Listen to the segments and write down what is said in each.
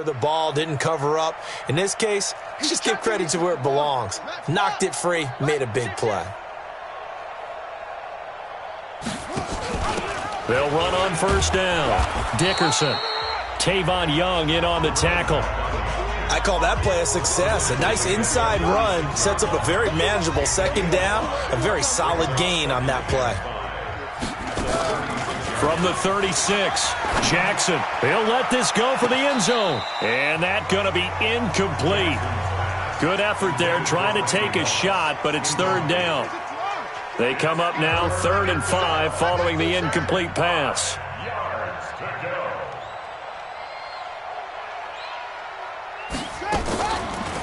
The ball didn't cover up. In this case, just give credit to where it belongs. Knocked it free, made a big play. They'll run on first down. Dickerson. Tavon Young in on the tackle. I call that play a success. A nice inside run sets up a very manageable second down. A very solid gain on that play. From the 36, Jackson. He'll let this go for the end zone. And that's going to be incomplete. Good effort there trying to take a shot, but it's third down. They come up now 3rd and 5 following the incomplete pass.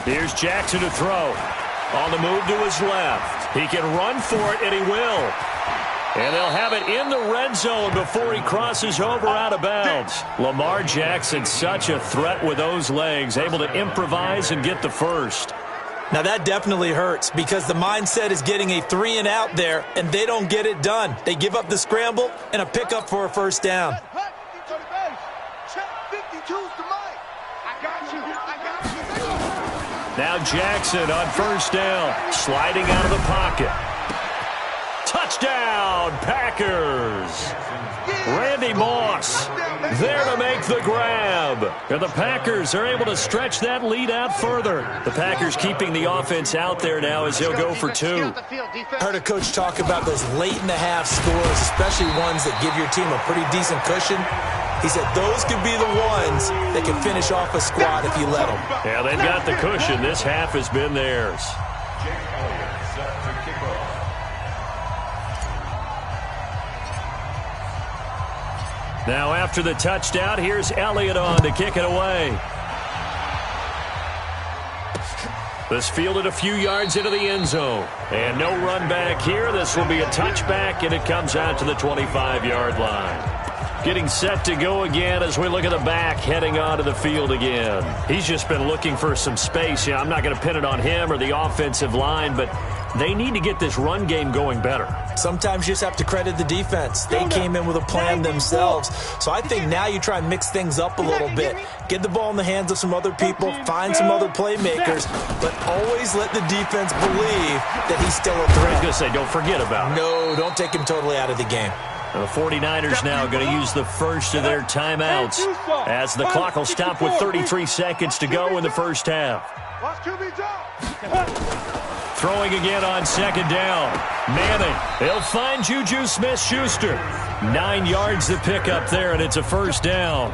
Here's Jackson to throw. On the move to his left. He can run for it, and he will. And they'll have it in the red zone before he crosses over out of bounds. Lamar Jackson, such a threat with those legs, able to improvise and get the first. Now that definitely hurts because the mindset is getting a 3-and-out there, and they don't get it done. They give up the scramble and a pickup for a first down. Now Jackson on first down, sliding out of the pocket. Touchdown, Packers. Randy Moss there to make the grab. And the Packers are able to stretch that lead out further. The Packers keeping the offense out there now as he'll go for 2. I heard a coach talk about those late-in-the-half scores, especially ones that give your team a pretty decent cushion. He said those could be the ones that can finish off a squad if you let them. Yeah, they've got the cushion. This half has been theirs. Now after the touchdown, here's Elliott on to kick it away. This fielded a few yards into the end zone. And no run back here. This will be a touchback, and it comes out to the 25-yard line. Getting set to go again as we look at the back heading onto the field again. He's just been looking for some space. I'm not going to pin it on him or the offensive line, but they need to get this run game going better. Sometimes you just have to credit the defense. They came in with a plan themselves. So I think now you try and mix things up a little bit. Get the ball in the hands of some other people, find some other playmakers, but always let the defense believe that he's still a threat. I was going to say, don't forget about him. No, don't take him totally out of the game. The 49ers now going to use the first of their timeouts as the clock will stop with 33 seconds to go in the first half. Throwing again on second down. Manning. He'll find Juju Smith-Schuster. 9 yards to pick up there, and it's a first down.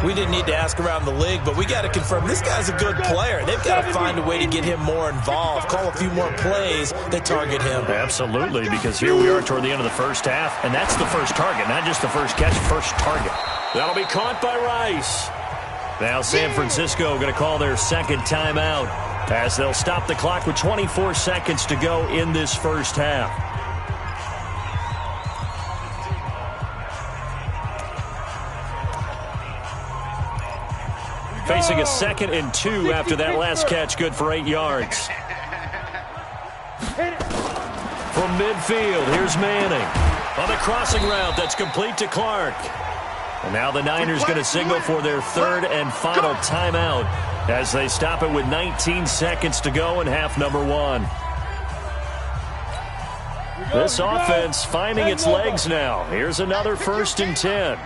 We didn't need to ask around the league, but we got to confirm this guy's a good player. They've got to find a way to get him more involved, call a few more plays that target him. Absolutely, because here we are toward the end of the first half, and that's the first target, not just the first catch, first target. That'll be caught by Rice. Now San Francisco going to call their second timeout as they'll stop the clock with 24 seconds to go in this first half. Facing a 2nd and 2 after that last catch, good for 8 yards. From midfield, here's Manning. On the crossing route, that's complete to Clark. And now the Niners going to signal for their 3rd and final timeout as they stop it with 19 seconds to go in half number 1. This offense finding its legs now. Here's another 1st and 10.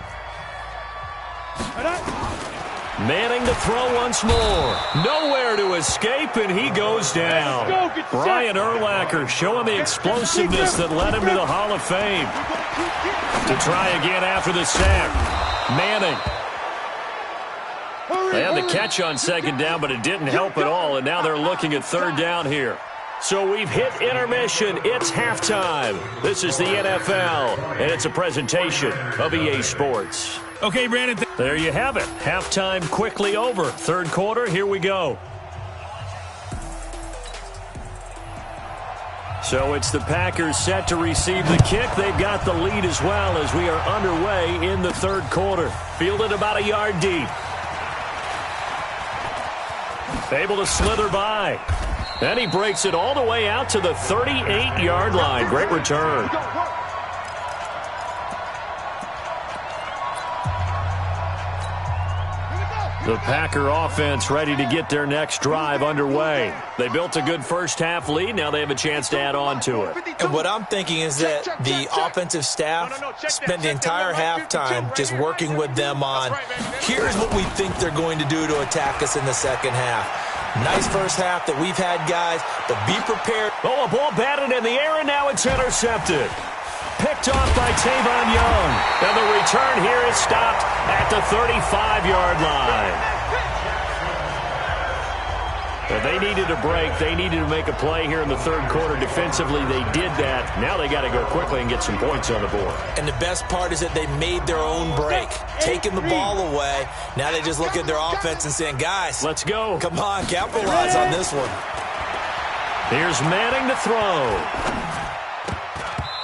Manning to throw once more. Nowhere to escape, and he goes down. Brian Urlacher showing the explosiveness that led him to the Hall of Fame. To try again after the sack. Manning. They had the catch on second down, but it didn't help at all, and now they're looking at 3rd down here. So we've hit intermission. It's halftime. This is the NFL, and it's a presentation of EA Sports. Okay, Brandon. There you have it. Halftime quickly over. 3rd quarter, here we go. So it's the Packers set to receive the kick. They've got the lead as well as we are underway in the 3rd quarter. Fielded about a yard deep. Able to slither by. And he breaks it all the way out to the 38-yard line. Great return. The Packer offense ready to get their next drive underway. They built a good first-half lead. Now they have a chance to add on to it. And what I'm thinking is that the offensive staff spent the entire halftime just working with them on, here's what we think they're going to do to attack us in the second half. Nice first half that we've had, guys, but be prepared. Oh, a ball batted in the air, and now it's intercepted. Picked off by Tavon Young. And the return here is stopped at the 35-yard line. Well, they needed a break. They needed to make a play here in the third quarter. Defensively, they did that. Now they got to go quickly and get some points on the board. And the best part is that they made their own break, taking the ball away. Now they just look at their offense and saying, guys, let's go. Come on, capitalize on this one. Here's Manning to throw.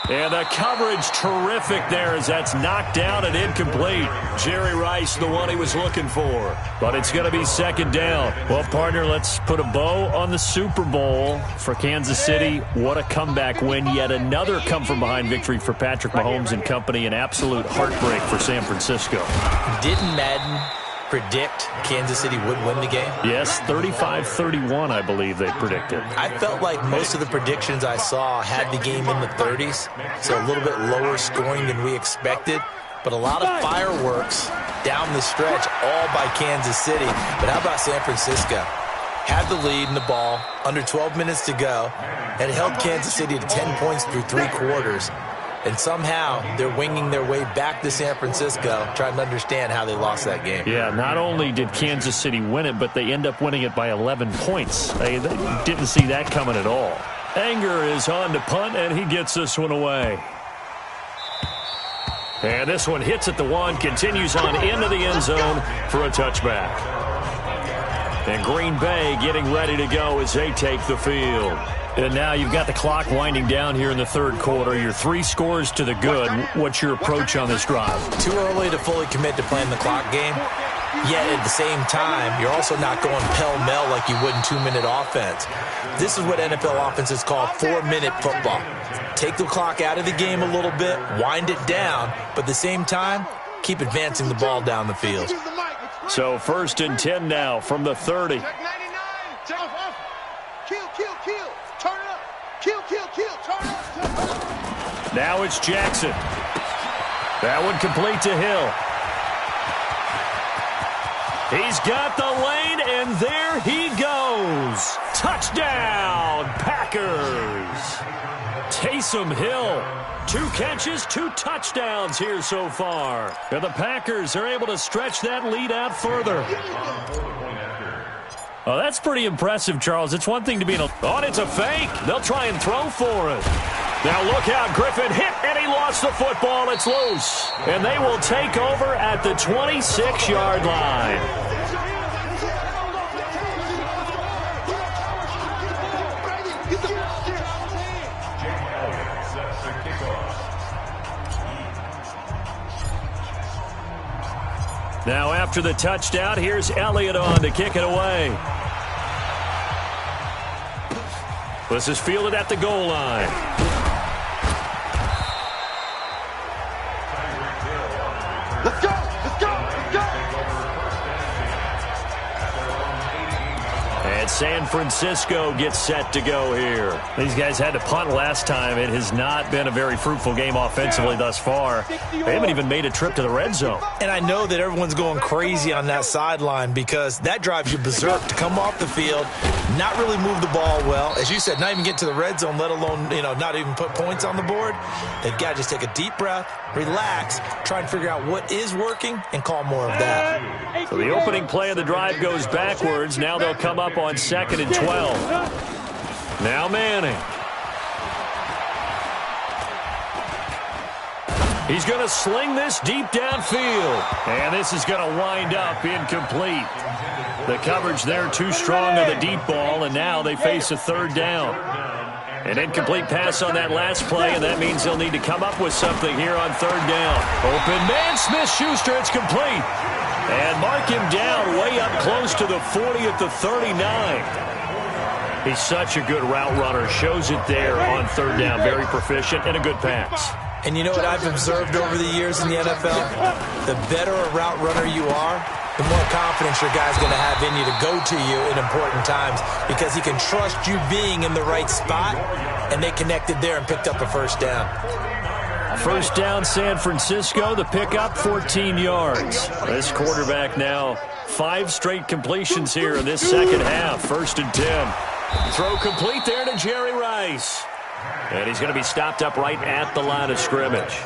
And the coverage terrific there as that's knocked down and incomplete. Jerry Rice, the one he was looking for. But it's going to be second down. Well, partner, let's put a bow on the Super Bowl for Kansas City. What a comeback win. Yet another come-from-behind victory for Patrick Mahomes and company. An absolute heartbreak for San Francisco. Didn't Madden predict Kansas City would win the game? Yes, 35-31, I believe they predicted. I felt like most of the predictions I saw had the game in the 30s, so a little bit lower scoring than we expected, but a lot of fireworks down the stretch, all by Kansas City. But how about San Francisco? Had the lead in the ball, under 12 minutes to go, and held Kansas City to 10 points through 3 quarters. And somehow they're winging their way back to San Francisco, trying to understand how they lost that game. Yeah, not only did Kansas City win it, but they end up winning it by 11 points. They didn't see that coming at all. Anger is on to punt, and he gets this one away. And this one hits at the 1, continues on into the end zone for a touchback. And Green Bay getting ready to go as they take the field. And now you've got the clock winding down here in the third quarter. You're 3 scores to the good. What's your approach on this drive? Too early to fully commit to playing the clock game. Yet at the same time, you're also not going pell-mell like you would in 2-minute offense. This is what NFL offenses call 4-minute football. Take the clock out of the game a little bit, wind it down, but at the same time, keep advancing the ball down the field. So 1st and 10 now from the 30. Now it's Jackson. That one complete to Hill. He's got the lane, and there he goes. Touchdown, Packers. Taysom Hill. 2 catches, 2 touchdowns here so far. And the Packers are able to stretch that lead out further. Oh, that's pretty impressive, Charles. It's one thing to be in a... Oh, it's a fake. They'll try and throw for it. Now look out. Griffin hit, and he lost the football. It's loose. And they will take over at the 26-yard line. Now after the touchdown, here's Elliott on to kick it away. This is fielded at the goal line. Let's go! Let's go! Let's go! And San Francisco gets set to go here. These guys had to punt last time. It has not been a very fruitful game offensively thus far. They haven't even made a trip to the red zone. And I know that everyone's going crazy on that sideline because that drives you berserk to come off the field, not really move the ball well. As you said, not even get to the red zone, let alone, not even put points on the board. They've got to just take a deep breath, relax, try and figure out what is working, and call more of that. So the opening play of the drive goes backwards. Now they'll come up on 2nd and 12. Now Manning. He's going to sling this deep downfield. And this is going to wind up incomplete. The coverage there too strong on the deep ball, and now they face a 3rd down. An incomplete pass on that last play, and that means they'll need to come up with something here on 3rd down. Open man, Smith-Schuster, it's complete. And mark him down way up close to the 40 at the 39. He's such a good route runner. Shows it there on 3rd down. Very proficient and a good pass. And you know what I've observed over the years in the NFL? The better a route runner you are, the more confidence your guy's going to have in you to go to you in important times because he can trust you being in the right spot, and they connected there and picked up a first down. First down, San Francisco. The pickup, 14 yards. This quarterback now 5 straight completions here in this second half. 1st and 10. Throw complete there to Jerry Rice. And he's going to be stopped up right at the line of scrimmage.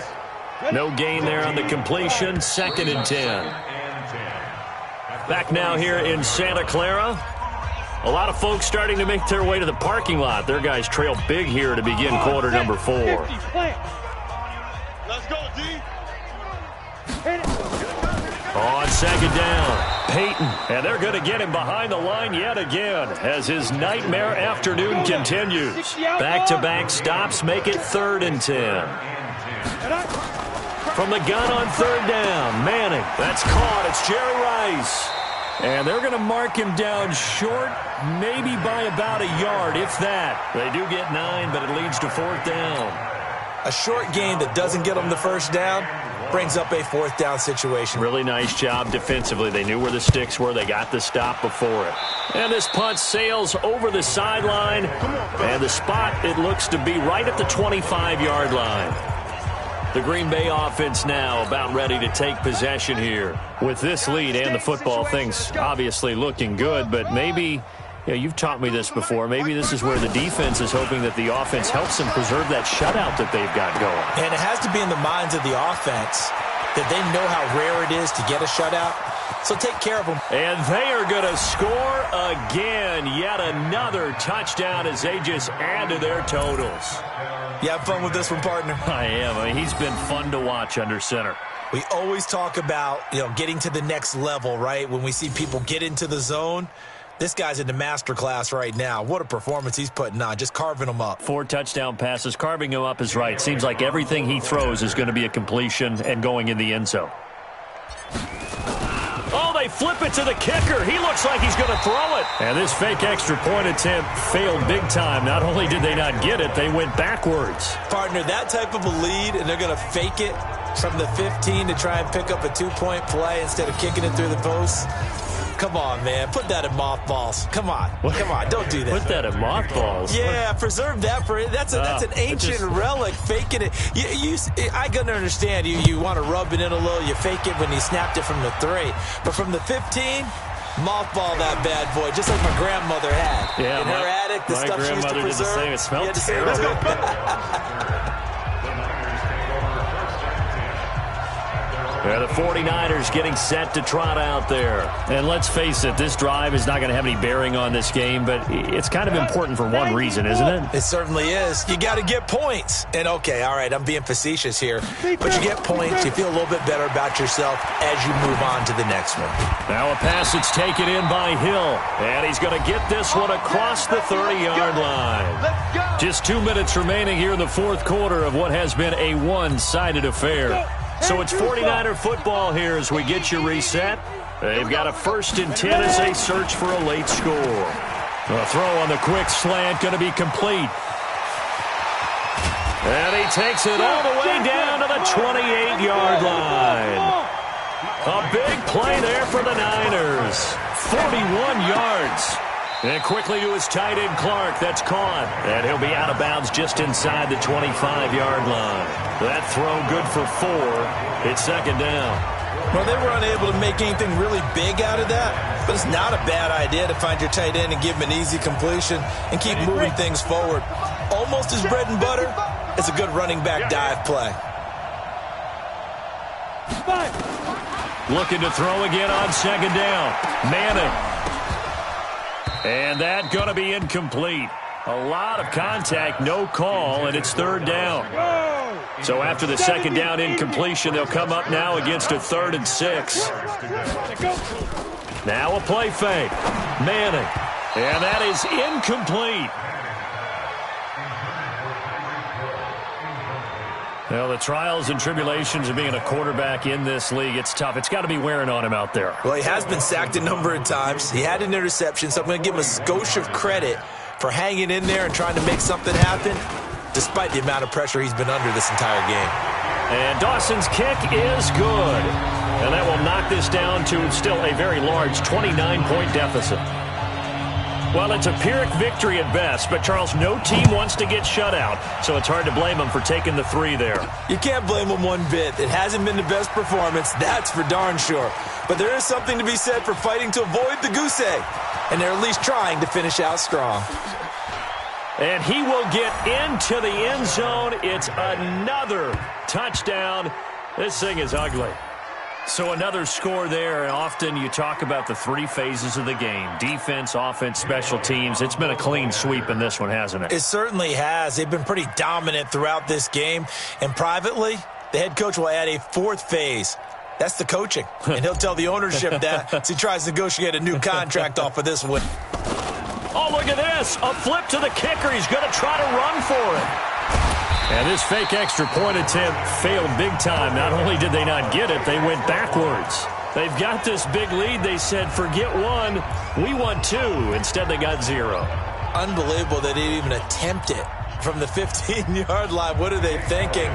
No gain there on the completion. 2nd and 10. Back now here in Santa Clara. A lot of folks starting to make their way to the parking lot. Their guys trail big here to begin quarter number 4. Let's go, D. On 2nd down, Peyton. And they're going to get him behind the line yet again as his nightmare afternoon continues. Back-to-back stops make it 3rd and 10. From the gun on 3rd down, Manning. That's caught. It's Jerry Rice. And they're going to mark him down short, maybe by about a yard, if that. They do get 9, but it leads to 4th down. A short gain that doesn't get them the first down brings up a 4th down situation. Really nice job defensively. They knew where the sticks were. They got the stop before it. And this punt sails over the sideline. And the spot, it looks to be right at the 25-yard line. The Green Bay offense now about ready to take possession here. With this lead and the football, things obviously looking good, but maybe... Yeah, you've taught me this before. Maybe this is where the defense is hoping that the offense helps them preserve that shutout that they've got going. And it has to be in the minds of the offense that they know how rare it is to get a shutout. So take care of them. And they are going to score again. Yet another touchdown as they just add to their totals. You have fun with this one, partner? I am. I mean, he's been fun to watch under center. We always talk about, getting to the next level, right? When we see people get into the zone. This guy's in the master class right now. What a performance he's putting on, just carving them up. 4 touchdown passes. Carving him up is right. Seems like everything he throws is going to be a completion and going in the end zone. Oh, they flip it to the kicker. He looks like he's going to throw it. And this fake extra point attempt failed big time. Not only did they not get it, they went backwards. Partner, that type of a lead, and they're going to fake it from the 15 to try and pick up a 2-point play instead of kicking it through the post. Come on, man. Put that in mothballs. Come on. Come on. Don't do that. Put that in mothballs? Yeah, preserve that for it. That's an ancient relic, faking it. I can understand. You want to rub it in a little. You fake it when you snapped it from the 3. But from the 15, mothball that bad boy, just like my grandmother had. Yeah, in her attic, the stuff she used to preserve. Did the same. It smelled terrible. Yeah, the 49ers getting set to trot out there. And let's face it, this drive is not going to have any bearing on this game, but it's kind of important for one reason, isn't it? It certainly is. You got to get points. And, okay, all right, I'm being facetious here, but you get points, you feel a little bit better about yourself as you move on to the next one. Now a pass that's taken in by Hill, and he's going to get this one across the 30-yard line. Just 2 minutes remaining here in the 4th quarter of what has been a one-sided affair. So it's 49er football here as we get you reset. They've got a 1st and 10 as they search for a late score. A throw on the quick slant going to be complete. And he takes it all the way down to the 28-yard line. A big play there for the Niners. 41 yards. And quickly to his tight end, Clark. That's caught. And he'll be out of bounds just inside the 25-yard line. That throw good for 4. It's 2nd down. Well, they were unable to make anything really big out of that. But it's not a bad idea to find your tight end and give him an easy completion and keep moving things forward. Almost his bread and butter. It's a good running back dive play. Looking to throw again on 2nd down. Manning. And that going to be incomplete. A lot of contact, no call, and it's 3rd down. So after the 2nd down incompletion, they'll come up now against a 3rd and 6. Now a play fake. Manning. And that is incomplete. Well, the trials and tribulations of being a quarterback in this league, it's tough. It's got to be wearing on him out there. Well, he has been sacked a number of times. He had an interception, so I'm going to give him a skosh of credit for hanging in there and trying to make something happen, despite the amount of pressure he's been under this entire game. And Dawson's kick is good. And that will knock this down to still a very large 29-point deficit. Well, it's a Pyrrhic victory at best, but, Charles, no team wants to get shut out, so it's hard to blame them for taking the 3 there. You can't blame them one bit. It hasn't been the best performance, that's for darn sure. But there is something to be said for fighting to avoid the goose egg, and they're at least trying to finish out strong. And he will get into the end zone. It's another touchdown. This thing is ugly. So another score there, and often you talk about the 3 phases of the game. Defense, offense, special teams. It's been a clean sweep in this one, hasn't it? It certainly has. They've been pretty dominant throughout this game. And privately, the head coach will add a 4th phase. That's the coaching. And he'll tell the ownership that as he tries to negotiate a new contract off of this one. Oh, look at this. A flip to the kicker. He's going to try to run for it. And this fake extra point attempt failed big time. Not only did they not get it, they went backwards. They've got this big lead. They said, forget 1, we want 2. Instead, they got 0. Unbelievable that they didn't even attempt it from the 15-yard line. What are they thinking?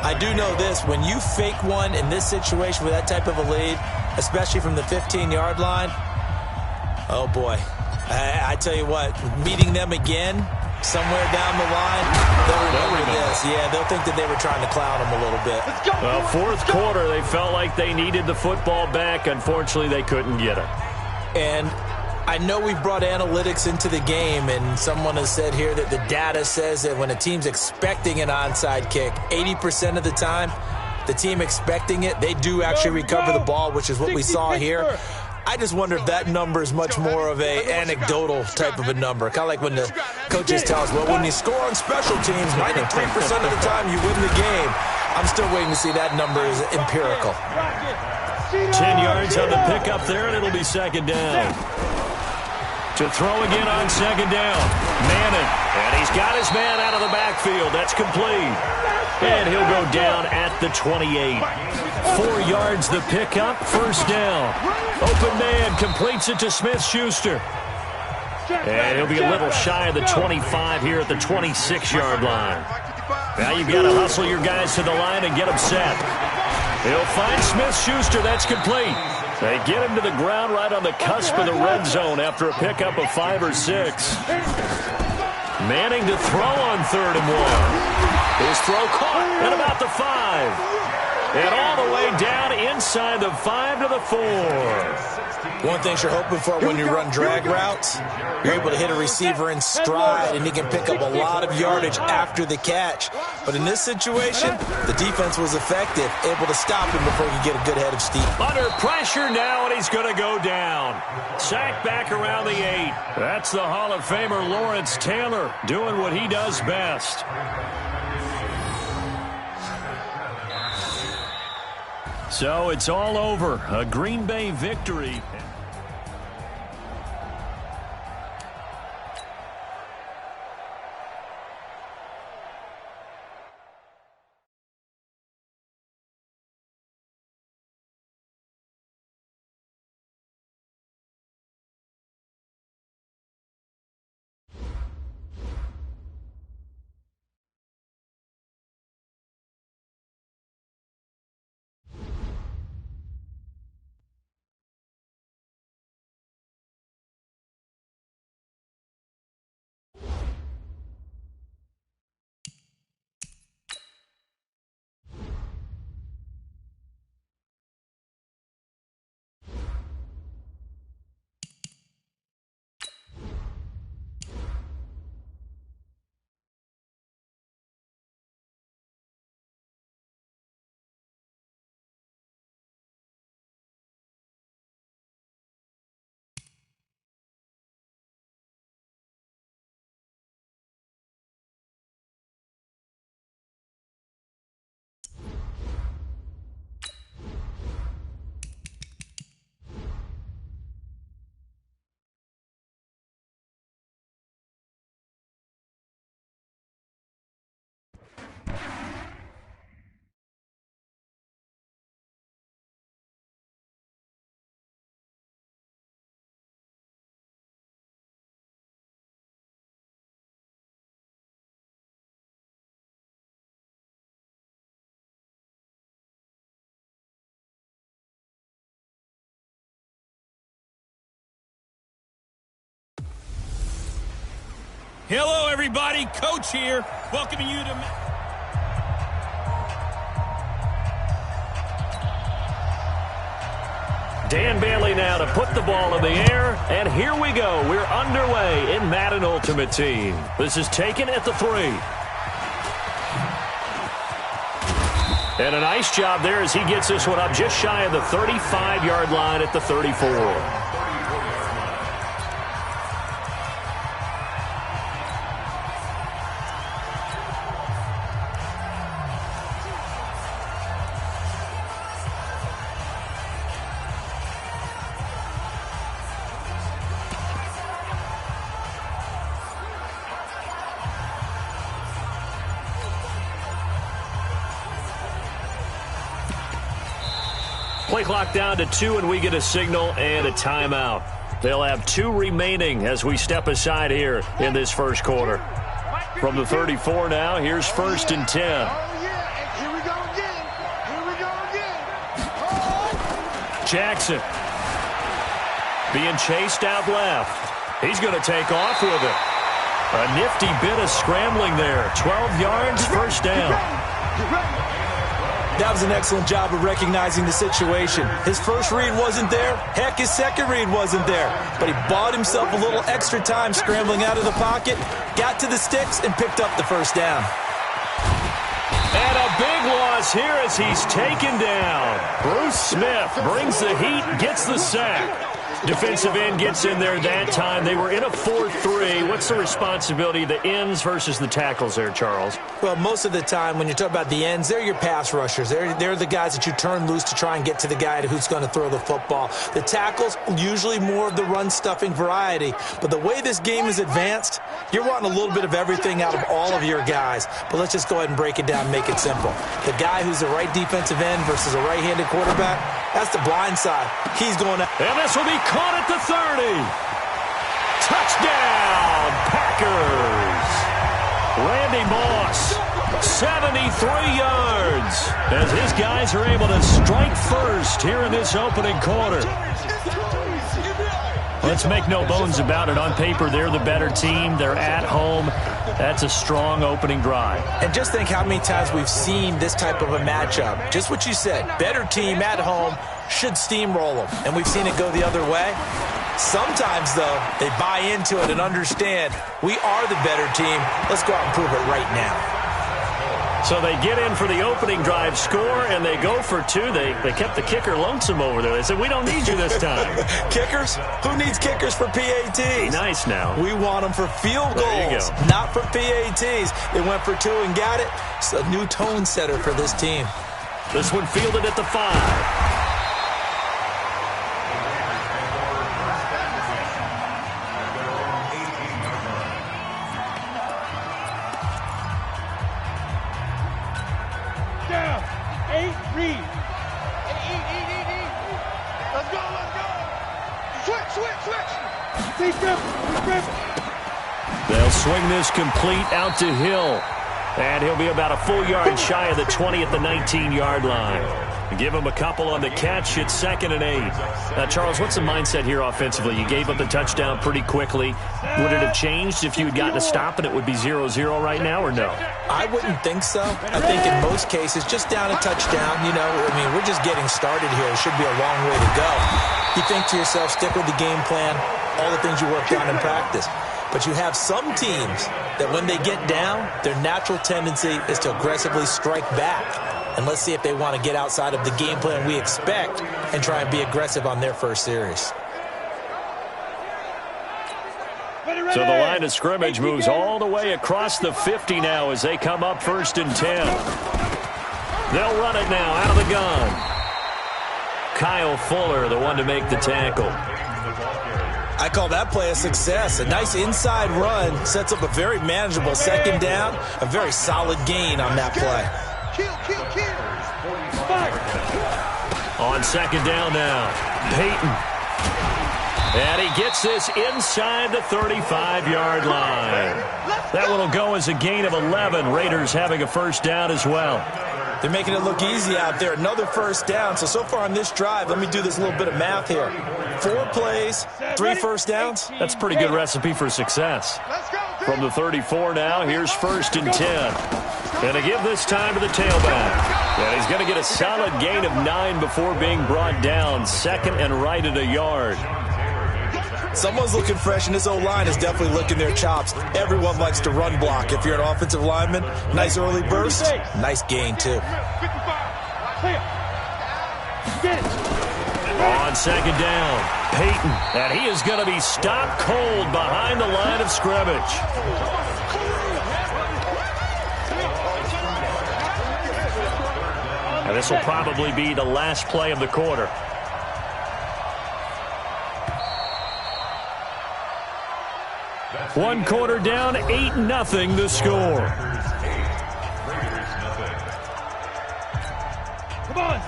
I do know this. When you fake one in this situation with that type of a lead, especially from the 15-yard line, oh, boy. I tell you what, meeting them again somewhere down the line, they'll remember this. Yeah, they'll think that they were trying to clown them a little bit. Well, 4th quarter, they felt like they needed the football back. Unfortunately, they couldn't get it. And I know we've brought analytics into the game, and someone has said here that the data says that when a team's expecting an onside kick, 80% of the time, the team expecting it, they do actually recover the ball, which is what we saw here. I just wonder if that number is much more of a anecdotal type of a number. Kind of like when the coaches tell us, well, when you score on special teams, 93% of the time you win the game. I'm still waiting to see that number is empirical. 10 yards on the pickup there, and it'll be 2nd down. To throw again on 2nd down. Manning, and he's got his man out of the backfield. That's complete. And he'll go down at the 28. 4 yards the pickup, 1st down. Open man completes it to Smith-Schuster. And he'll be a little shy of the 25 here at the 26-yard line. Now you've got to hustle your guys to the line and get them set. He'll find Smith-Schuster. That's complete. They get him to the ground right on the cusp of the red zone after a pickup of 5 or 6. Manning to throw on 3rd and 1. His throw caught at about the 5. And all the way down inside the 5 to the 4. One thing you're hoping for when you run drag routes, you're able to hit a receiver in stride, and he can pick up a lot of yardage after the catch. But in this situation, the defense was effective, able to stop him before he could get a good head of steam. Under pressure now, and he's going to go down. Sacked back around the 8. That's the Hall of Famer Lawrence Taylor doing what he does best. So it's all over. A Green Bay victory. Hello, everybody. Coach here, welcoming you to... Dan Bailey now to put the ball in the air, and here we go. We're underway in Madden Ultimate Team. This is taken at the 3. And a nice job there as he gets this one up just shy of the 35-yard line at the 34. Play clock down to 2, and we get a signal and a timeout. They'll have 2 remaining as we step aside here in this first quarter. From the 34 now, here's 1st and 10. Oh, yeah. Here we go again. Here we go again. Oh. Jackson being chased out left. He's going to take off with it. A nifty bit of scrambling there. 12 yards, first down. Get ready. That was an excellent job of recognizing the situation. His first read wasn't there. Heck, his second read wasn't there. But he bought himself a little extra time scrambling out of the pocket, got to the sticks, and picked up the first down. And a big loss here as he's taken down. Bruce Smith brings the heat, gets the sack. Defensive end gets in there that time. They were in a 4-3. What's the responsibility of the ends versus the tackles there, Charles? Well, most of the time when you talk about the ends, they're your pass rushers. They're the guys that you turn loose to try and get to the guy who's going to throw the football. The tackles, usually more of the run-stuffing variety. But the way this game is advanced, you're wanting a little bit of everything out of all of your guys. But let's just go ahead and break it down and make it simple. The guy who's the right defensive end versus a right-handed quarterback, that's the blind side. He's going out. And this will be caught at the 30. Touchdown, Packers. Randy Moss, 73 yards, as his guys are able to strike first here in this opening quarter. Let's make no bones about it. On paper, they're the better team. They're at home. That's a strong opening drive. And just think how many times we've seen this type of a matchup. Just what you said, better team at home should steamroll them. And we've seen it go the other way. Sometimes, though, they buy into it and understand we are the better team. Let's go out and prove it right now. So they get in for the opening drive score, and they go for 2. They kept the kicker lonesome over there. They said, we don't need you this time. Kickers? Who needs kickers for PATs? Nice now. We want them for field goals, not for PATs. They went for 2 and got it. It's a new tone setter for this team. This one fielded at the 5. They'll swing this complete out to Hill. And he'll be about a full yard shy of the 20 at the 19-yard line. Give him a couple on the catch. It's 2nd and 8. Now, Charles, what's the mindset here offensively? You gave up the touchdown pretty quickly. Would it have changed if you had gotten a stop and it would be 0-0 right now, or no? I wouldn't think so. I think in most cases, just down a touchdown, we're just getting started here. It should be a long way to go. You think to yourself, stick with the game plan, all the things you worked on in practice. But you have some teams that when they get down, their natural tendency is to aggressively strike back. And let's see if they want to get outside of the game plan we expect and try and be aggressive on their first series. So the line of scrimmage moves all the way across the 50 now as they come up 1st and 10. They'll run it now out of the gun. Kyle Fuller, the one to make the tackle. I call that play a success. A nice inside run sets up a very manageable 2nd down. A very solid gain on that play. On 2nd down now, Peyton. And he gets this inside the 35-yard line. That one will go as a gain of 11. Raiders having a first down as well. They're making it look easy out there. Another first down. So far on this drive, let me do this little bit of math here. 4 plays, 3 first downs. That's a pretty good recipe for success. Let's go. From the 34 now, here's 1st and 10. And to give this time to the tailback. And he's going to get a solid gain of 9 before being brought down. 2nd and right at a yard. Someone's looking fresh, and this O-line is definitely licking their chops. Everyone likes to run block. If you're an offensive lineman, nice early burst, nice gain, too. On 2nd down, Peyton, and he is going to be stopped cold behind the line of scrimmage. And this will probably be the last play of the quarter. One quarter down, 8-0 the score.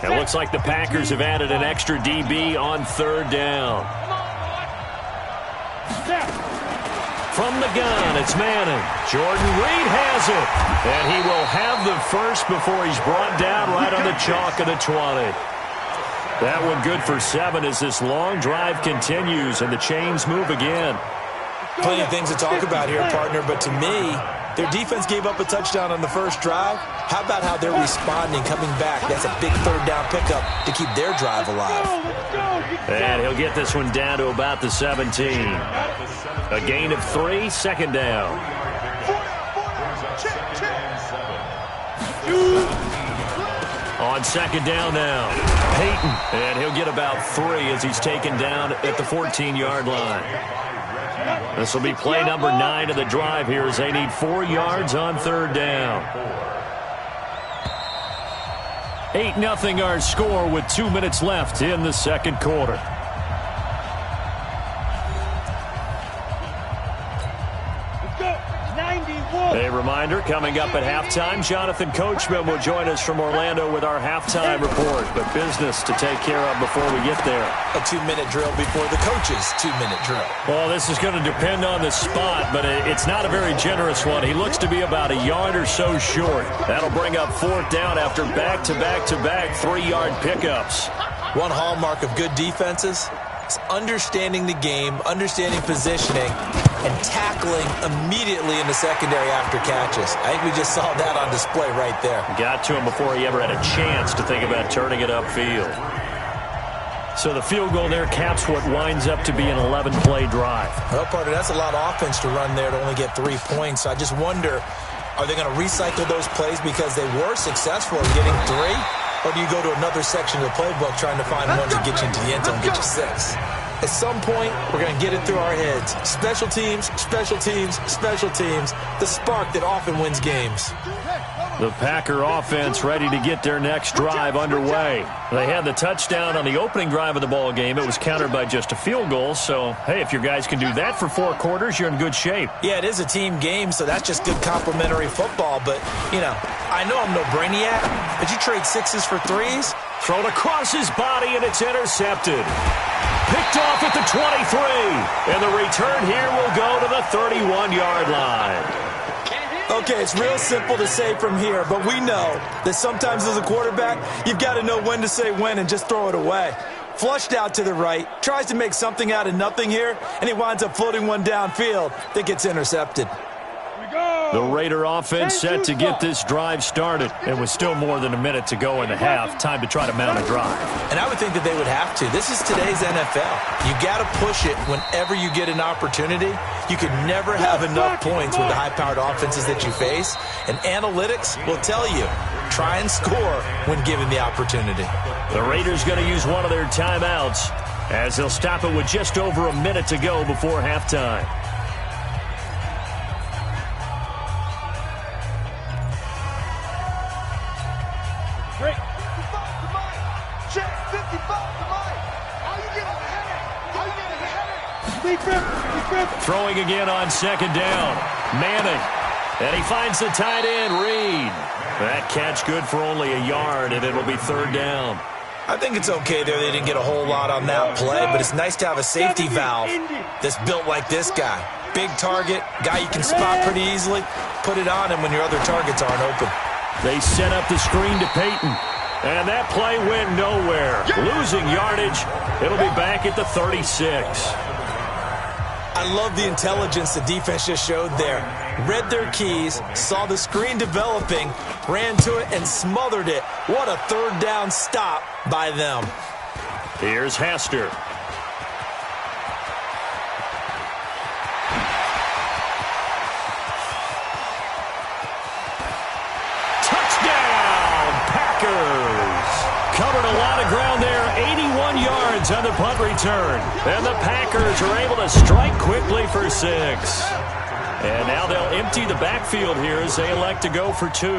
It looks like the Packers have added an extra DB on 3rd down. From the gun, it's Manning. Jordan Reed has it. And he will have the first before he's brought down right on the chalk of the 20. That one good for 7 as this long drive continues and the chains move again. Plenty of things to talk about here, partner, but to me, their defense gave up a touchdown on the first drive. How about how they're responding, coming back? That's a big 3rd down pickup to keep their drive alive. And he'll get this one down to about the 17. A gain of 3, 2nd down. On 2nd down now, Peyton, and he'll get about 3 as he's taken down at the 14-yard line. This will be play number 9 of the drive here as they need 4 yards on 3rd down. 8-0 our score with 2 minutes left in the 2nd quarter. A reminder, coming up at halftime, Jonathan Coachman will join us from Orlando with our halftime report. But business to take care of before we get there. A 2-minute drill before the coach's 2-minute drill. Well, this is going to depend on the spot, but it's not a very generous one. He looks to be about a yard or so short. That'll bring up 4th down after back-to-back-to-back 3-yard pickups. One hallmark of good defenses is understanding the game, understanding positioning, and tackling immediately in the secondary after catches. I think we just saw that on display right there. Got to him before he ever had a chance to think about turning it upfield. So the field goal there caps what winds up to be an 11-play drive. Well, partner, that's a lot of offense to run there to only get 3 points. So I just wonder, are they going to recycle those plays because they were successful in getting 3? Or do you go to another section of the playbook trying to find one to get you into the end zone and get you 6? At some point, we're going to get it through our heads. Special teams, special teams, special teams. The spark that often wins games. The Packer offense ready to get their next drive underway. They had the touchdown on the opening drive of the ball game. It was countered by just a field goal. So, hey, if your guys can do that for 4 quarters, you're in good shape. Yeah, it is a team game, so that's just good complimentary football. But, you know, I know I'm no brainiac, but you trade 6s for 3s? Thrown across his body, and it's intercepted. Picked off at the 23. And the return here will go to the 31-yard line. Okay, it's real simple to say from here, but we know that sometimes as a quarterback, you've got to know when to say when and just throw it away. Flushed out to the right, tries to make something out of nothing here, and he winds up floating one downfield that gets intercepted. The Raider offense set to get this drive started. And with still more than a minute to go in the half, time to try to mount a drive. And I would think that they would have to. This is today's NFL. You got to push it whenever you get an opportunity. You can never have enough points with the high-powered offenses that you face. And analytics will tell you, try and score when given the opportunity. The Raiders going to use one of their timeouts as they'll stop it with just over a minute to go before halftime. Throwing again on 2nd down. Manning. And he finds the tight end, Reed. That catch good for only a yard, and it'll be 3rd down. I think it's okay there. They didn't get a whole lot on that play, but it's nice to have a safety valve that's built like this guy. Big target, guy you can spot pretty easily. Put it on him when your other targets aren't open. They set up the screen to Peyton. And that play went nowhere. Losing yardage. It'll be back at the 36. I I love the intelligence the defense just showed there. Read their keys, saw the screen developing, ran to it, and smothered it. What a third down stop by them. Here's Hester. Touchdown, Packers. Covered a lot of ground there, 81 yards on the punt return. And the Packers are able to strike quickly for 6. And now they'll empty the backfield here as they elect to go for 2. A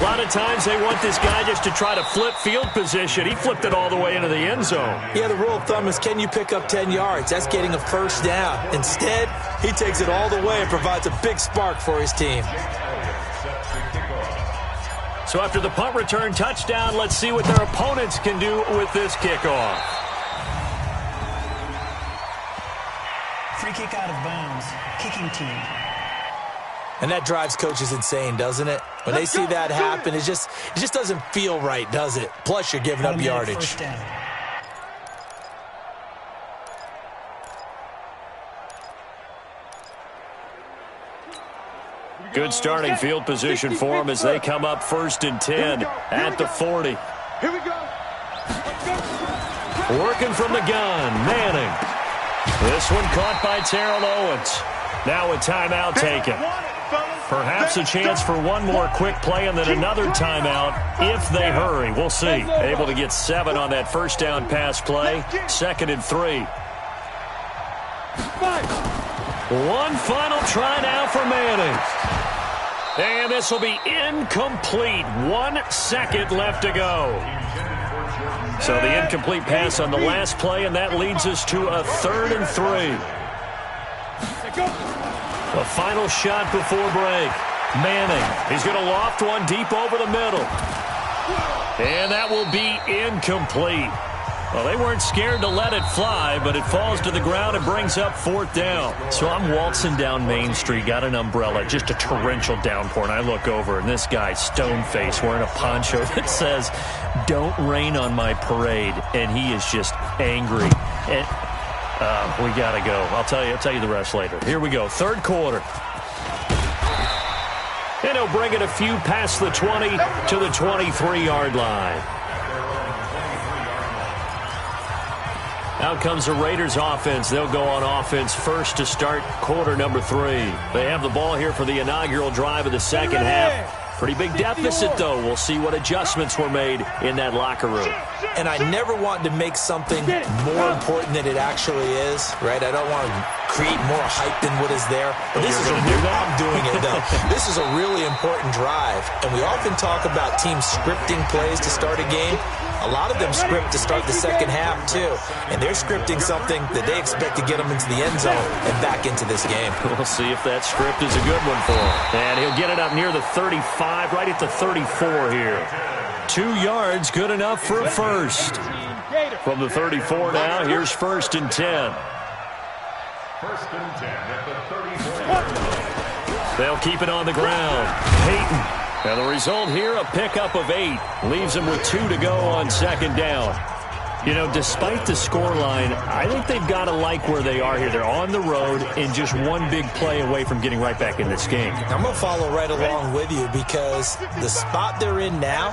lot of times they want this guy just to try to flip field position. He flipped it all the way into the end zone. Yeah, the rule of thumb is, can you pick up 10 yards? That's getting a first down. Instead, he takes it all the way and provides a big spark for his team. So after the punt return touchdown, let's see what their opponents can do with this kickoff. Free kick out of bounds. Kicking team. And that drives coaches insane, doesn't it? When they see that happen, it just doesn't feel right, does it? Plus, you're giving up yardage. First down. Good starting field position for them as they come up 1st and 10 at the 40. Here we go. Working from the gun, Manning. This one caught by Terrell Owens. Now a timeout taken. Perhaps a chance for one more quick play and then another timeout if they hurry. We'll see. Able to get 7 on that first down pass play. 2nd and 3. One final try now for Manning. And this will be incomplete. 1 second left to go. So the incomplete pass on the last play, and that leads us to a 3rd and 3. The final shot before break. Manning. He's going to loft one deep over the middle. And that will be incomplete. Well, they weren't scared to let it fly, but it falls to the ground and brings up 4th down. So I'm waltzing down Main Street, got an umbrella, just a torrential downpour, and I look over, and this guy, stone-faced, wearing a poncho that says, "Don't rain on my parade," and he is just angry. And we got to go. I'll tell you the rest later. Here we go, 3rd quarter. And he'll bring it a few past the 20 to the 23-yard line. Out comes the Raiders offense. They'll go on offense first to start quarter number 3. They have the ball here for the inaugural drive of the second half. Pretty big deficit, though. We'll see what adjustments were made in that locker room. And I never want to make something more important than it actually is, right? I don't want to create more hype than what is there. But this is I'm doing it, though. This is a really important drive. And we often talk about teams scripting plays to start a game. A lot of them script to start the second half, too. And they're scripting something that they expect to get them into the end zone and back into this game. We'll see if that script is a good one for him. And he'll get it up near the 35, right at the 34 here. 2 yards, good enough for a first. From the 34 now, here's 1st and 10. 1st and 10 at the 34. They'll keep it on the ground. Peyton. And the result here, a pickup of 8. Leaves them with 2 to go on 2nd down. You know, despite the scoreline, I think they've got to like where they are here. They're on the road and just one big play away from getting right back in this game. I'm going to follow right along with you because the spot they're in now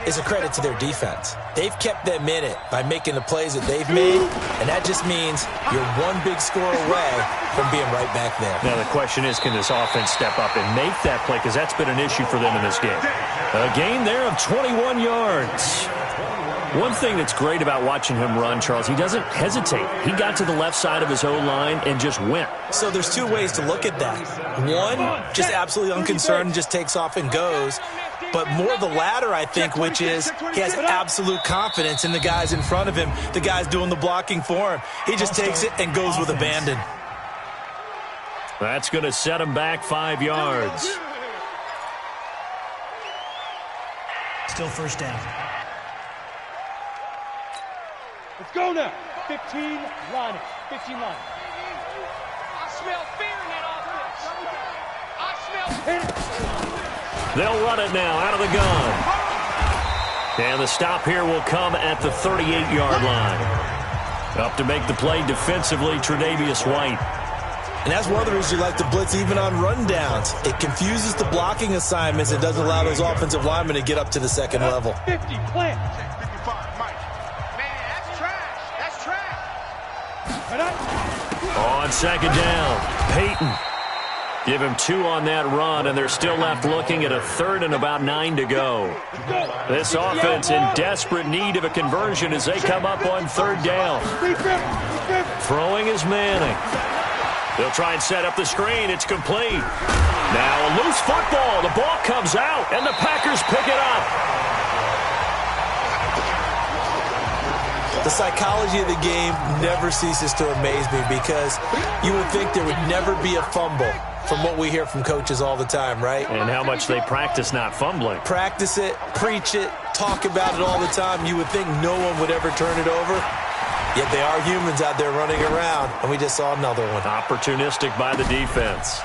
is a credit to their defense. They've kept them in it by making the plays that they've made, and that just means you're one big score away from being right back there. Now the question is, can this offense step up and make that play? Because that's been an issue for them in this game. A gain there of 21 yards. One thing that's great about watching him run, Charles, he doesn't hesitate. He got to the left side of his O-line and just went. So there's 2 ways to look at that. One, just absolutely unconcerned, just takes off and goes. But more the latter, I think, which is he has absolute confidence in the guys in front of him, the guys doing the blocking for him. He just takes it and goes with abandon. That's going to set him back 5 yards. Still 1st down. Let's go now. 15 line. 15 line. I smell fear in that offense. I smell. They'll run it now out of the gun. And the stop here will come at the 38-yard line. Up to make the play defensively, Tre'Davious White. And that's one of the reasons you like to blitz even on rundowns. It confuses the blocking assignments. It doesn't allow those offensive linemen to get up to the second level. 50, plant. 55, Mike. Man, that's trash. That's trash. On second down, Peyton. Give him 2 on that run, and they're still left looking at a third and about 9 to go. This offense in desperate need of a conversion as they come up on third down. Throwing is Manning. They'll try and set up the screen. It's complete. Now a loose football. The ball comes out, and the Packers pick it up. The psychology of the game never ceases to amaze me because you would think there would never be a fumble from what we hear from coaches all the time, right? And how much they practice not fumbling. Practice it, preach it, talk about it all the time. You would think no one would ever turn it over. Yet they are humans out there running around, and we just saw another one. Opportunistic by the defense.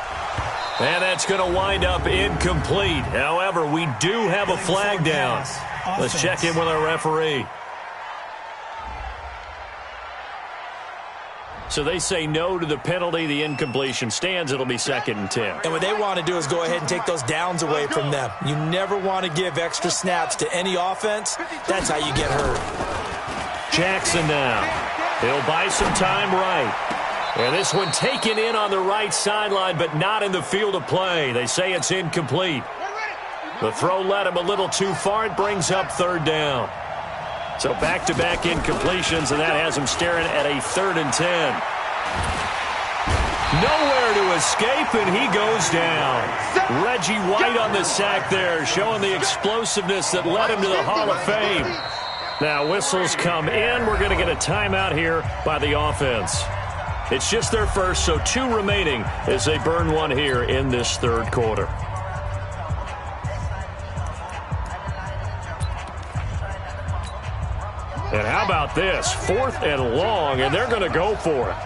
And that's going to wind up incomplete. However, we do have a flag down. Let's check in with our referee. So they say no to the penalty. The incompletion stands. It'll be 2nd and 10. And what they want to do is go ahead and take those downs away from them. You never want to give extra snaps to any offense. That's how you get hurt. Jackson now. He'll buy some time right. And this one taken in on the right sideline, but not in the field of play. They say it's incomplete. The throw led him a little too far. It brings up third down. So back-to-back incompletions, and that has him staring at a 3rd and 10. Nowhere to escape, and he goes down. Reggie White on the sack there, showing the explosiveness that led him to the Hall of Fame. Now whistles come in. We're going to get a timeout here by the offense. It's just their first, so 2 remaining as they burn one here in this third quarter. And how about this? 4th and long, and they're going to go for it.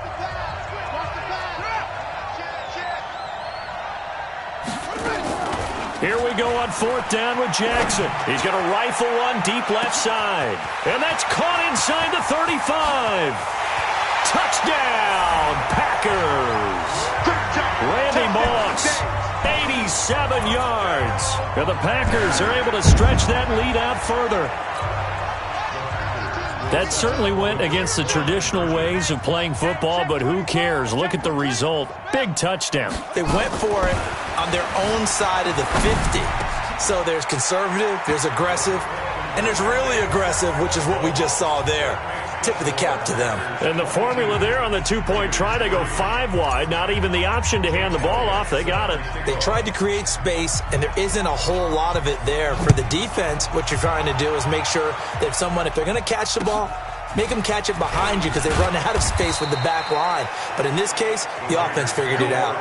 Here we go on 4th down with Jackson. He's going to rifle one deep left side. And that's caught inside the 35. Touchdown, Packers. Randy Moss, 87 yards. And the Packers are able to stretch that lead out further. That certainly went against the traditional ways of playing football, but who cares? Look at the result. Big touchdown. They went for it on their own side of the 50. So there's conservative, there's aggressive, and there's really aggressive, which is what we just saw there. Tip of the cap to them. And the formula there on the 2-point try, they go 5 wide. Not even the option to hand the ball off. They got it. They tried to create space, and there isn't a whole lot of it there. For the defense, what you're trying to do is make sure that if they're going to catch the ball, make them catch it behind you because they run out of space with the back line. But in this case, the offense figured it out.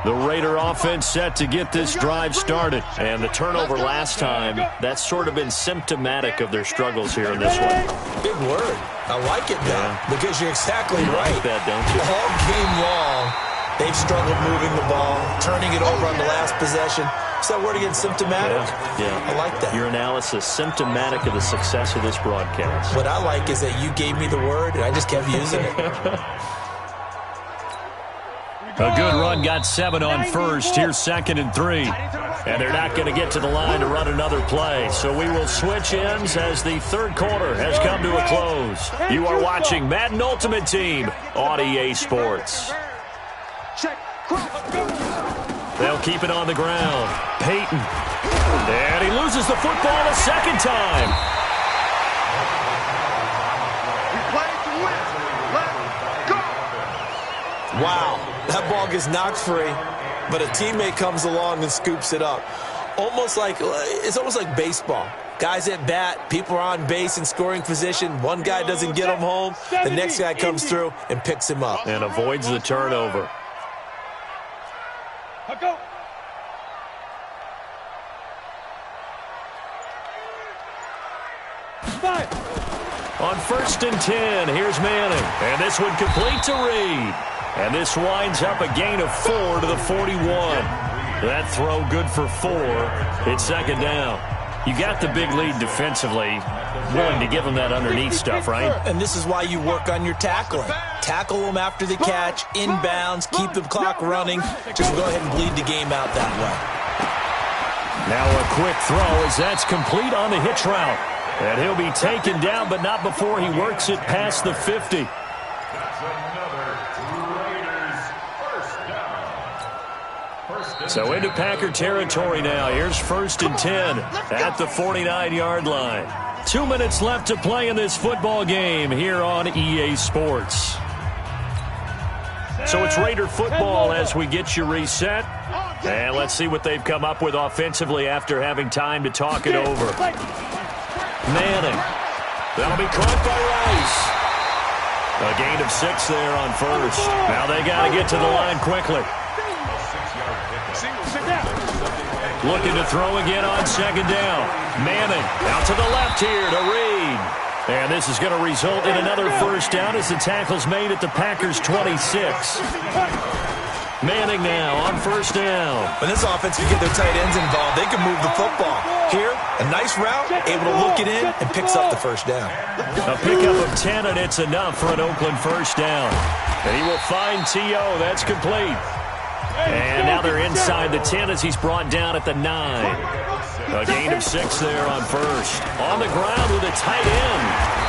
The Raider offense set to get this drive started. And the turnover last time, that's sort of been symptomatic of their struggles here in this one. Big word. I like it, though, because you're exactly right. Like that, don't you? All game long, they've struggled moving the ball, turning it over on the last possession. Is that word again, symptomatic? Yeah. I like that. Your analysis, symptomatic of the success of this broadcast. What I like is that you gave me the word, and I just kept using it. A good run, got 7 on first. Here's 2nd and 3. And they're not going to get to the line to run another play. So we will switch ends as the third quarter has come to a close. You are watching Madden Ultimate Team on EA Sports. They'll keep it on the ground. Peyton. And he loses the football a second time. Wow, that ball gets knocked free, but a teammate comes along and scoops it up. It's almost like baseball. Guys at bat, people are on base in scoring position. One guy doesn't get him home. The next guy comes through and picks him up. And avoids the turnover. On 1st and 10, here's Manning. And this one complete to Reed. And this winds up a gain of 4 to the 41. That throw good for 4. It's second down. You got the big lead defensively. Willing to give them that underneath stuff, right? And this is why you work on your tackling. Tackle them after the catch, inbounds, keep the clock running. Just go ahead and bleed the game out that way. Now a quick throw as that's complete on the hitch route. And he'll be taken down, but not before he works it past the 50. So into Packer territory now. Here's 1st and 10 at the 49-yard line. 2 minutes left to play in this football game here on EA Sports. So it's Raider football as we get you reset. And let's see what they've come up with offensively after having time to talk it over. Manning. That'll be caught by Rice. A gain of 6 there on first. Now they got to get to the line quickly. Looking to throw again on second down. Manning out to the left here to Reed. And this is going to result in another first down as the tackle's made at the Packers' 26. Manning now on first down. When this offense can get their tight ends involved, they can move the football. Here, a nice route, able to look it in, and picks up the first down. A pickup of 10, and it's enough for an Oakland first down. And he will find T.O. That's complete. And now they're inside the 10 as he's brought down at the 9. A gain of 6 there on first. On the ground with a tight end.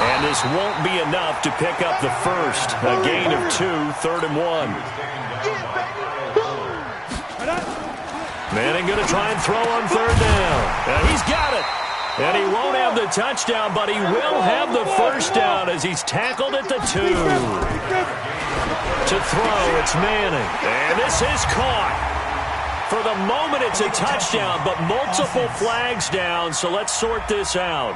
And this won't be enough to pick up the first. A gain of 2, 3rd and 1. Manning going to try and throw on 3rd down. And he's got it. And he won't have the touchdown, but he will have the first down as he's tackled at the 2. To throw, it's Manning. And this is caught. For the moment, it's a touchdown, but multiple flags down, so let's sort this out.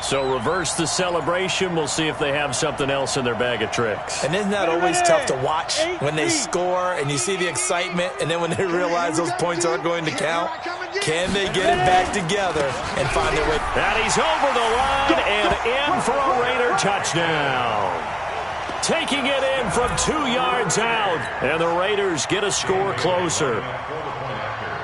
So reverse the celebration. We'll see if they have something else in their bag of tricks. And isn't that always tough to watch when they score and you see the excitement, and then when they realize those points aren't going to count? Can they get it back together and find their way? And he's over the line and in for a Raider touchdown. Taking it in from 2 yards out. And the Raiders get a score closer.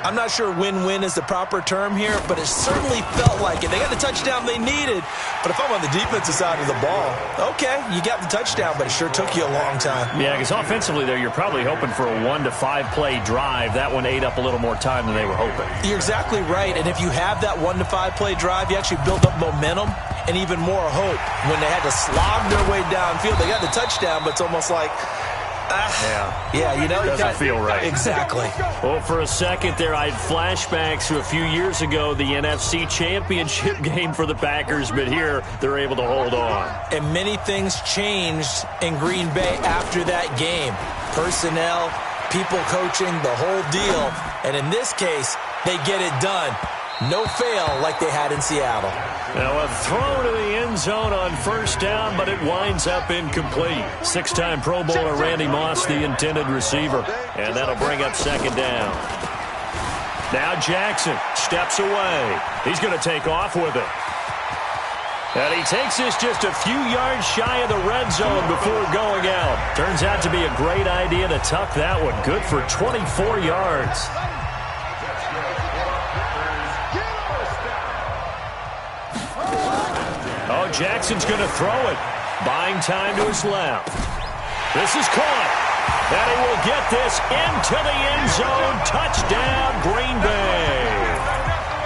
I'm not sure win-win is the proper term here, but it certainly felt like it. They got the touchdown they needed, but if I'm on the defensive side of the ball, okay, you got the touchdown, but it sure took you a long time. Yeah, because offensively there, you're probably hoping for a 1 to 5 play drive. That one ate up a little more time than they were hoping. You're exactly right, and if you have that 1 to 5 play drive, you actually build up momentum and even more hope. When they had to slog their way downfield, they got the touchdown, but it's almost like, yeah, you know, doesn't feel right. Exactly. Well, for a second there, I had flashbacks to a few years ago, the NFC Championship game for the Packers, but here they're able to hold on. And many things changed in Green Bay after that game. Personnel, people coaching, the whole deal. And in this case, they get it done. No fail like they had in Seattle. Now a throw to the end zone on first down, but it winds up incomplete. 6-time Pro Bowler Randy Moss, the intended receiver. And that'll bring up second down. Now Jackson steps away. He's going to take off with it. And he takes this just a few yards shy of the red zone before going out. Turns out to be a great idea to tuck that one. Good for 24 yards. Oh, Jackson's going to throw it. Buying time to his left. This is caught. And he will get this into the end zone. Touchdown, Green Bay.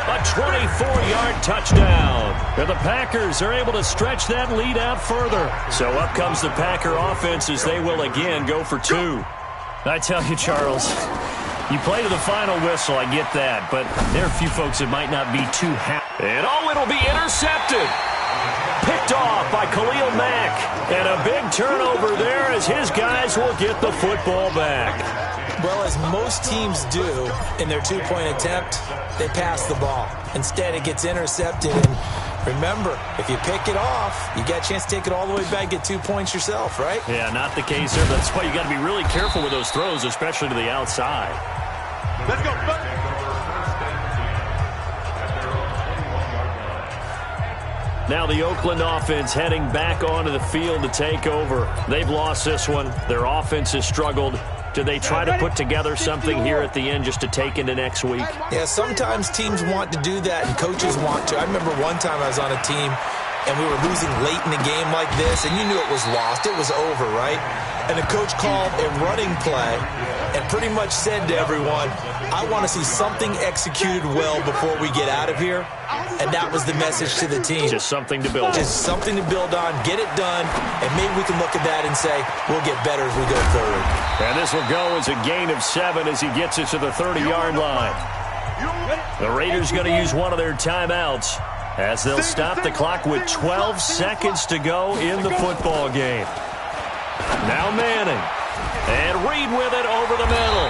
A 24-yard touchdown. And the Packers are able to stretch that lead out further. So up comes the Packer offense as they will again go for 2. I tell you, Charles, you play to the final whistle, I get that. But there are a few folks that might not be too happy. And it'll be intercepted. Picked off by Khalil Mack. And a big turnover there as his guys will get the football back. Well, as most teams do in their two-point attempt, they pass the ball. Instead, it gets intercepted. And remember, if you pick it off, you got a chance to take it all the way back, get 2 points yourself, right? Yeah, not the case there. That's why you got to be really careful with those throws, especially to the outside. Let's go. Now the Oakland offense heading back onto the field to take over. They've lost this one. Their offense has struggled. Do they try to put together something here at the end just to take into next week? Yeah, sometimes teams want to do that and coaches want to. I remember one time I was on a team and we were losing late in the game like this, and you knew it was lost. It was over, right? And the coach called a running play and pretty much said to everyone, I want to see something executed well before we get out of here. And that was the message to the team. Just something to build on. Just something to build on, get it done, and maybe we can look at that and say, we'll get better as we go forward. And this will go as a gain of 7 as he gets it to the 30-yard line. The Raiders going to use one of their timeouts as they'll stop the clock with 12 seconds to go in the football game. Now Manning. And Reed with it over the middle.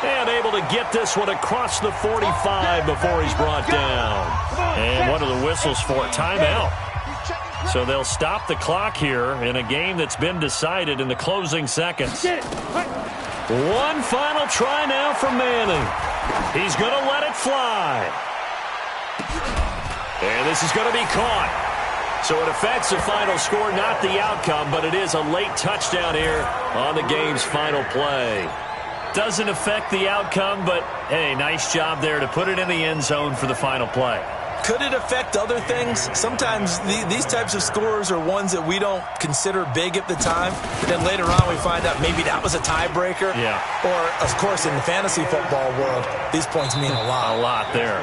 And able to get this one across the 45 before he's brought down. And what are the whistles for? Timeout. So they'll stop the clock here in a game that's been decided in the closing seconds. One final try now from Manning. He's going to let it fly. And this is going to be caught. So it affects the final score, not the outcome, but it is a late touchdown here on the game's final play. Doesn't affect the outcome, but, hey, nice job there to put it in the end zone for the final play. Could it affect other things? Sometimes these types of scores are ones that we don't consider big at the time, but then later on we find out maybe that was a tiebreaker. Yeah. Or, of course, in the fantasy football world, these points mean a lot. A lot there.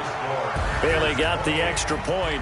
And they got the extra point.